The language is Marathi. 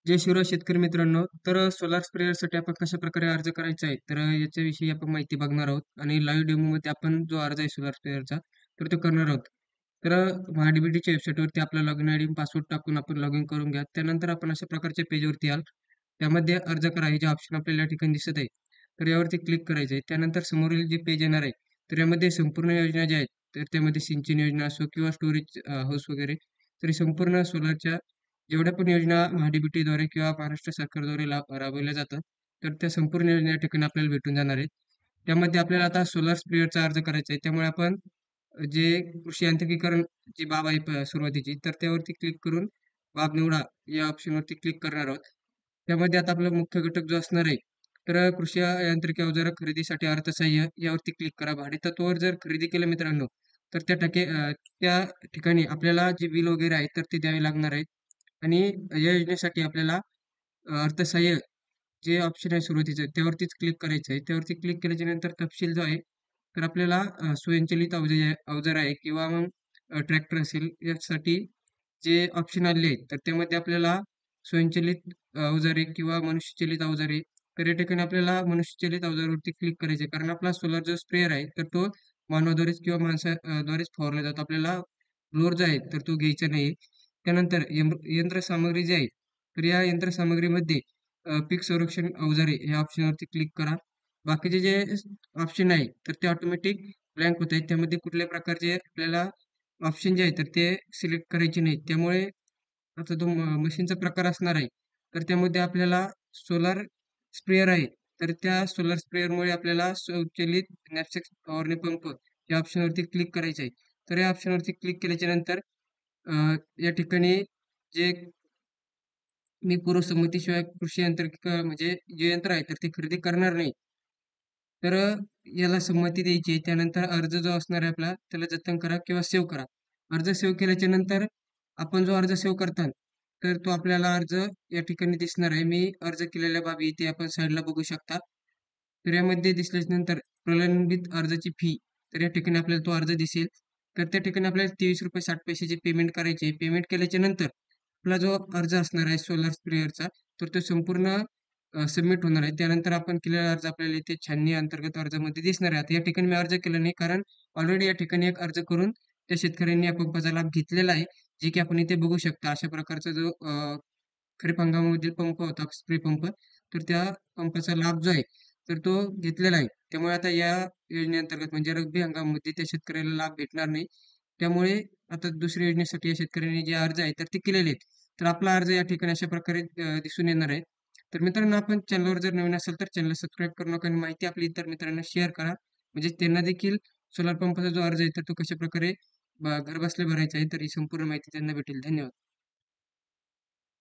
जय शिवराय शेतकरी मित्रांनो. सोलार स्प्रेअरसाठी आपण कशाप्रकारे अर्ज करायचा आहे, याच्याविषयी आपण माहिती बघणार आहोत आणि लाईव्ह डेमोमध्ये आपण जो अर्ज आहे सोलार स्प्रेअरचा, तो करणार आहोत. MहाDBTच्या वेबसाईटवरती आपला लॉगिन आयडी, पासवर्ड टाकून आपण लॉगिन करून घ्या. त्यानंतर आपण अशा प्रकारच्या पेजवरती याल. त्यामध्ये अर्ज करा हे जे ऑप्शन आपल्याला या ठिकाणी दिसत आहे, तर यावरती क्लिक करायचं आहे. त्यानंतर समोरील जे पेज येणार आहे, तर यामध्ये संपूर्ण योजना ज्या आहेत, तर त्यामध्ये सिंचन योजना असो किंवा स्टोरेज हाऊस वगैरे, तर संपूर्ण सोलारच्या जेवढ्या पण योजना MहाDBTद्वारे किंवा महाराष्ट्र सरकारद्वारे राबवल्या जातात, तर त्या संपूर्ण योजना या ठिकाणी आपल्याला भेटून जाणार आहेत. त्यामध्ये आपल्याला आता सोलार स्प्रेअरचा अर्ज करायचा आहे. त्यामुळे आपण जे कृषी यांत्रिकीकरण जी बाब आहे सुरुवातीची, तर त्यावरती क्लिक करून बाब निवडा या ऑप्शनवरती क्लिक करणार आहोत. त्यामध्ये आता आपला मुख्य घटक जो असणार आहे, कृषी यांत्रिकी अवजारं खरेदीसाठी अर्थसहाय्य यावरती क्लिक करा. भाडेतत्त्वावर जर खरेदी केलं मित्रांनो, तर त्या ठिकाणी आपल्याला जे बिल वगैरे आहे, तर ते द्यावे लागणार आहेत. आणि या योजनेसाठी आपल्याला अर्थसहाय्य जे ऑप्शन आहे सुरुवातीचं त्यावरतीच क्लिक करायचं आहे. त्यावरती क्लिक केल्याच्या नंतर तपशील जो आहे, तर आपल्याला स्वयंचलित अवजार आहे किंवा मग ट्रॅक्टर असेल यासाठी जे ऑप्शन आलेले आहेत, तर त्यामध्ये आपल्याला स्वयंचलित अवजारे किंवा मनुष्यचलित अवजारे, तर या ठिकाणी आपल्याला मनुष्यचलित अवजारावरती क्लिक करायचं आहे. कारण आपला सोलार जो स्प्रेअर आहे, तर तो मानवाद्वारेच किंवा द्वारेच फवारला जातो. आपल्याला ब्लोअर जो आहे, तर तो घ्यायचा नाही. त्यानंतर यंत्रसामग्री जी आहे, तर या यंत्रसामग्रीमध्ये पीक संरक्षण अवजारे या ऑप्शनवरती क्लिक करा. बाकीचे जे ऑप्शन आहे, तर ते ऑटोमॅटिक ब्लँक होत आहेत. त्यामध्ये कुठल्याही प्रकारचे आपल्याला ऑप्शन जे आहे, तर ते सिलेक्ट करायचे नाहीत. त्यामुळे आता तो मशीनचा प्रकार असणार आहे, तर त्यामध्ये आपल्याला सोलार स्प्रेअर आहे, तर त्या सोलार स्प्रेअरमुळे आपल्याला स्वयंचलित नॅपसेक फवारणी पंप या ऑप्शनवरती क्लिक करायचं आहे. तर या ऑप्शनवरती क्लिक केल्याच्यानंतर या ठिकाणी जे मी पूर्वसंमतीशिवाय कृषी म्हणजे जे यंत्र आहे, तर ते खरेदी करणार नाही. तर याला संमती द्यायची आहे. त्यानंतर अर्ज जो असणार आहे आपला, त्याला जतन करा किंवा सेव्ह करा. अर्ज सेव्ह केल्याच्या नंतर आपण जो अर्ज सेव्ह करताल, तर तो आपल्याला अर्ज या ठिकाणी दिसणार आहे. मी अर्ज केलेल्या बाबी इथे आपण साईडला बघू शकता. तर यामध्ये दिसल्याच्यानंतर प्रलंबित अर्जाची फी, तर या ठिकाणी आपल्याला तो अर्ज दिसेल. तर त्या ठिकाणी आपल्याला ₹23.60 पेमेंट करायचे आहे. पेमेंट केल्याच्या नंतर आपला जो अर्ज असणार आहे सोलार स्प्रेअरचा, तर तो संपूर्ण सबमिट होणार आहे. त्यानंतर आपण केलेला अर्ज आपल्याला इथे छाननी अंतर्गत अर्जामध्ये दिसणार आहे. आता या ठिकाणी मी अर्ज केला नाही, कारण ऑलरेडी या ठिकाणी एक अर्ज करून त्या शेतकऱ्यांनी या पंपाचा लाभ घेतलेला आहे, जे की आपण इथे बघू शकता. अशा प्रकारचा जो खरीप हंगामामधील पंप होता, स्प्रे पंप, तर त्या पंपाचा लाभ जो आहे, तर तो घेतलेला आहे. त्यामुळे आता या योजनेअंतर्गत म्हणजे रब्बी हंगामामध्ये त्या शेतकऱ्याला लाभ भेटणार नाही. त्यामुळे आता दुसऱ्या योजनेसाठी या शेतकऱ्यांनी जे अर्ज आहे, तर ते केलेले आहेत. तर आपला अर्ज या ठिकाणी अशा प्रकारे दिसून येणार आहे. तर मित्रांनो, आपण चॅनलवर जर नवीन असेल तर चॅनलला सबस्क्राईब करू नका आणि माहिती आपली इतर मित्रांना शेअर करा. म्हणजे त्यांना देखील सोलार पंपाचा जो अर्ज आहे, तर तो कशाप्रकारे घरबसल्या भरायचा आहे, तर ही संपूर्ण माहिती त्यांना भेटेल. धन्यवाद.